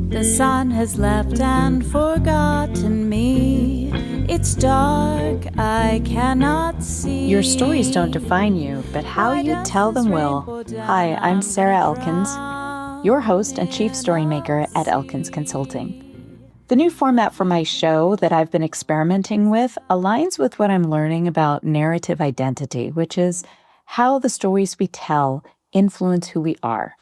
The sun has left and forgotten me. It's dark, I cannot see. Your stories don't define you, but how you tell them will. Hi, I'm Sarah Elkins, your host and chief storymaker at Elkins Consulting. The new format for my show that I've been experimenting with aligns with what I'm learning about narrative identity, which is how the stories we tell influence who we are.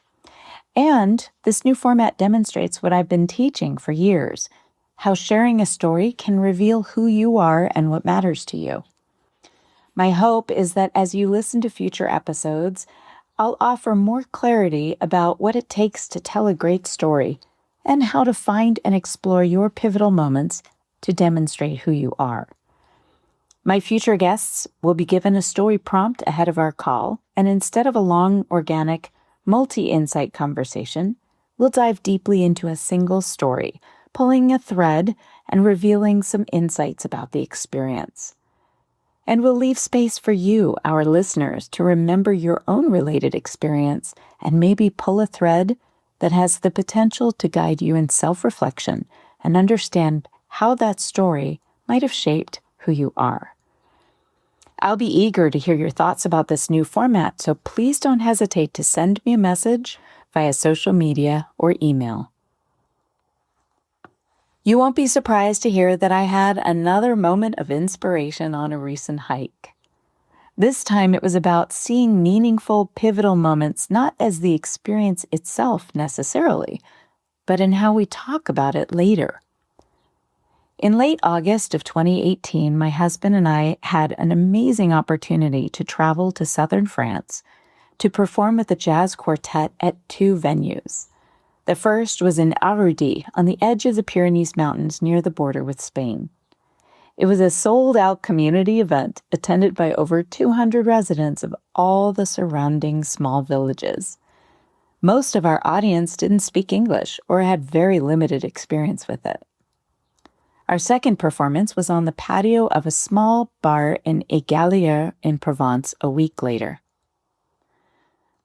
And this new format demonstrates what I've been teaching for years, how sharing a story can reveal who you are and what matters to you. My hope is that as you listen to future episodes, I'll offer more clarity about what it takes to tell a great story and how to find and explore your pivotal moments to demonstrate who you are. My future guests will be given a story prompt ahead of our call, and instead of a long, organic, multi-insight conversation, we'll dive deeply into a single story, pulling a thread and revealing some insights about the experience. And we'll leave space for you, our listeners, to remember your own related experience and maybe pull a thread that has the potential to guide you in self-reflection and understand how that story might have shaped who you are. I'll be eager to hear your thoughts about this new format, so please don't hesitate to send me a message via social media or email. You won't be surprised to hear that I had another moment of inspiration on a recent hike. This time it was about seeing meaningful, pivotal moments not as the experience itself necessarily, but in how we talk about it later. In late August of 2018, my husband and I had an amazing opportunity to travel to southern France to perform with a jazz quartet at two venues. The first was in Arudy, on the edge of the Pyrenees Mountains near the border with Spain. It was a sold-out community event attended by over 200 residents of all the surrounding small villages. Most of our audience didn't speak English or had very limited experience with it. Our second performance was on the patio of a small bar in Eygalieres in Provence a week later.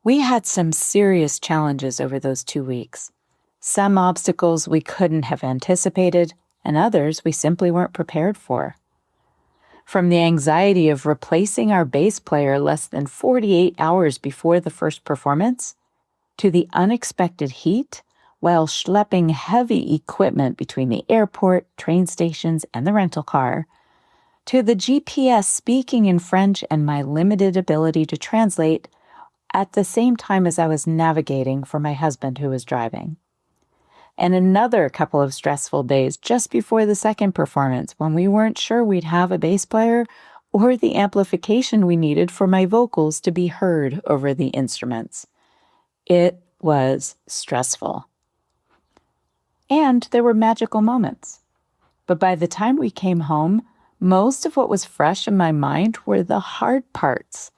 We had some serious challenges over those 2 weeks. Some obstacles we couldn't have anticipated, and others we simply weren't prepared for. From the anxiety of replacing our bass player less than 48 hours before the first performance, to the unexpected heat while schlepping heavy equipment between the airport, train stations, and the rental car, to the GPS speaking in French and my limited ability to translate at the same time as I was navigating for my husband who was driving. And another couple of stressful days just before the second performance when we weren't sure we'd have a bass player or the amplification we needed for my vocals to be heard over the instruments. It was stressful. And there were magical moments. But by the time we came home, most of what was fresh in my mind were the hard parts.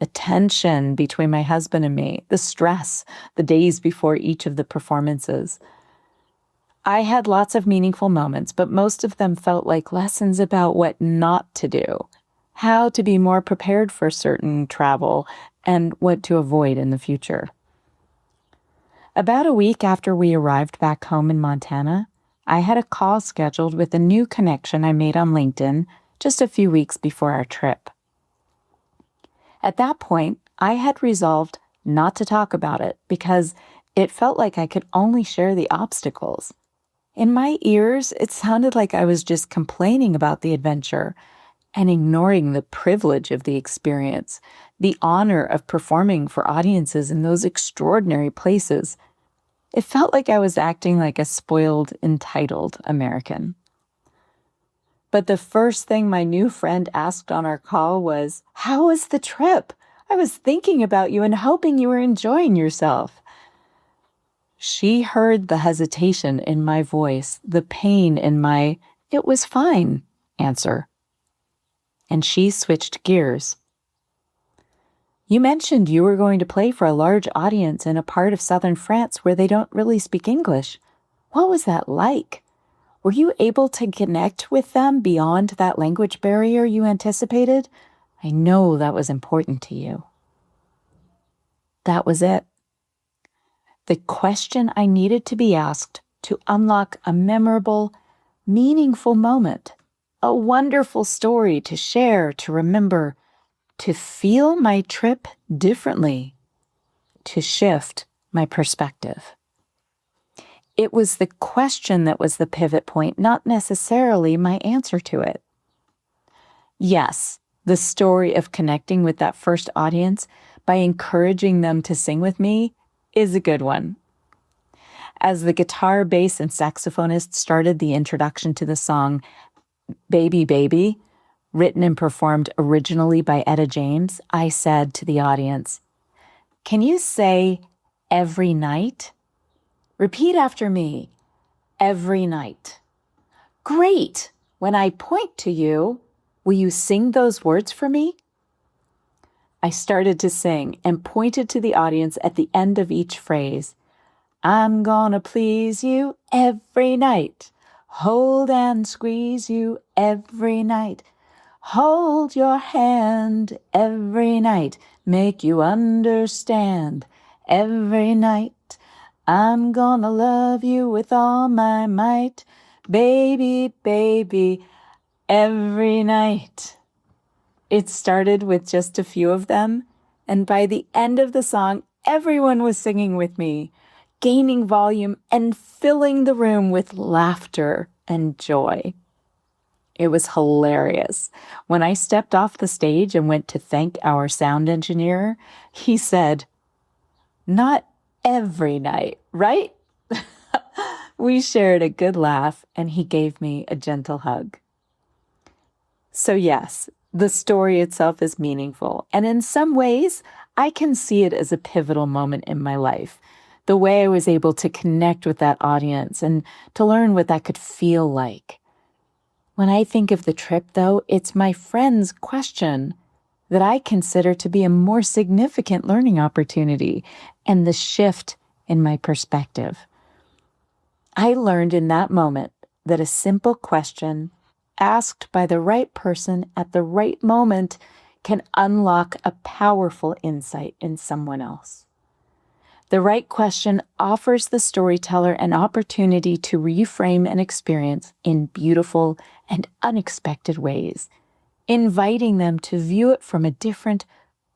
The tension between my husband and me, the stress, the days before each of the performances. I had lots of meaningful moments, but most of them felt like lessons about what not to do, how to be more prepared for certain travel, and what to avoid in the future. About a week after we arrived back home in Montana, I had a call scheduled with a new connection I made on LinkedIn just a few weeks before our trip. At that point, I had resolved not to talk about it because it felt like I could only share the obstacles. In my ears, it sounded like I was just complaining about the adventure and ignoring the privilege of the experience, the honor of performing for audiences in those extraordinary places. It felt like I was acting like a spoiled, entitled American. But the first thing my new friend asked on our call was, "How was the trip? I was thinking about you and hoping you were enjoying yourself." She heard the hesitation in my voice, the pain in my "it was fine" answer. And she switched gears. "You mentioned you were going to play for a large audience in a part of southern France where they don't really speak English. What was that like? Were you able to connect with them beyond that language barrier you anticipated? I know that was important to you." That was it. the question I needed to be asked to unlock a memorable, meaningful moment, a wonderful story to share, to remember, to feel my trip differently, to shift my perspective. It was the question that was the pivot point, not necessarily my answer to it. Yes, the story of connecting with that first audience by encouraging them to sing with me is a good one. As the guitar, bass, and saxophonist started the introduction to the song Baby, Baby, written and performed originally by Etta James, I said to the audience, "Can you say every night? Repeat after me, every night." "Great! When I point to you, will you sing those words for me?" I started to sing and pointed to the audience at the end of each phrase. "I'm gonna please you every night. Hold and squeeze you every night. Hold your hand every night. Make you understand every night. I'm gonna love you with all my might. Baby, baby, every night." It started with just a few of them, and by the end of the song, everyone was singing with me, gaining volume and filling the room with laughter and joy. It was hilarious. When I stepped off the stage and went to thank our sound engineer, he said, "Not every night, right?" We shared a good laugh, and he gave me a gentle hug. So yes, the story itself is meaningful, and in some ways, I can see it as a pivotal moment in my life. The way I was able to connect with that audience and to learn what that could feel like. When I think of the trip, though, it's my friend's question that I consider to be a more significant learning opportunity and the shift in my perspective. I learned in that moment that a simple question asked by the right person at the right moment can unlock a powerful insight in someone else. The right question offers the storyteller an opportunity to reframe an experience in beautiful and unexpected ways, inviting them to view it from a different,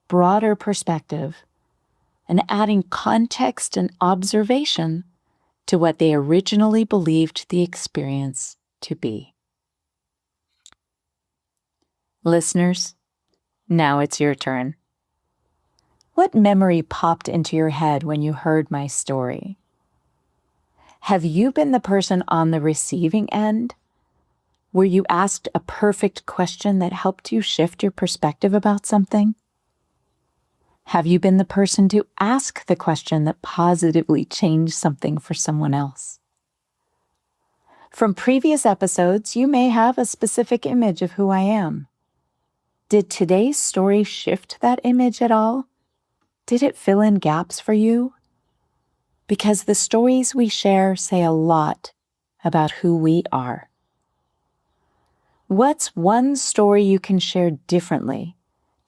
broader perspective, and adding context and observation to what they originally believed the experience to be. Listeners, now it's your turn. What memory popped into your head when you heard my story? Have you been the person on the receiving end? Were you asked a perfect question that helped you shift your perspective about something? Have you been the person to ask the question that positively changed something for someone else? From previous episodes, you may have a specific image of who I am. Did today's story shift that image at all? Did it fill in gaps for you? Because the stories we share say a lot about who we are. What's one story you can share differently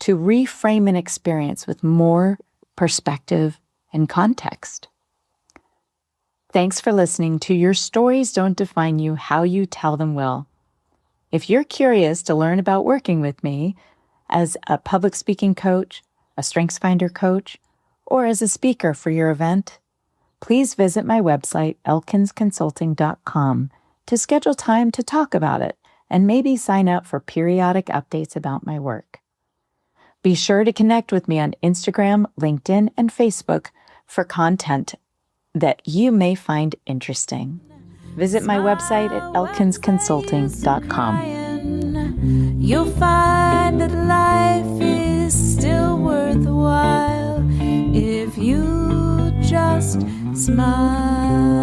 to reframe an experience with more perspective and context? Thanks for listening to Your Stories Don't Define You, How You Tell Them Will. If you're curious to learn about working with me as a public speaking coach, a StrengthsFinder coach, or as a speaker for your event, please visit my website, elkinsconsulting.com, to schedule time to talk about it and maybe sign up for periodic updates about my work. Be sure to connect with me on Instagram, LinkedIn, and Facebook for content that you may find interesting. Visit my website at elkinsconsulting.com. You'll find that life is still worthwhile if you just smile.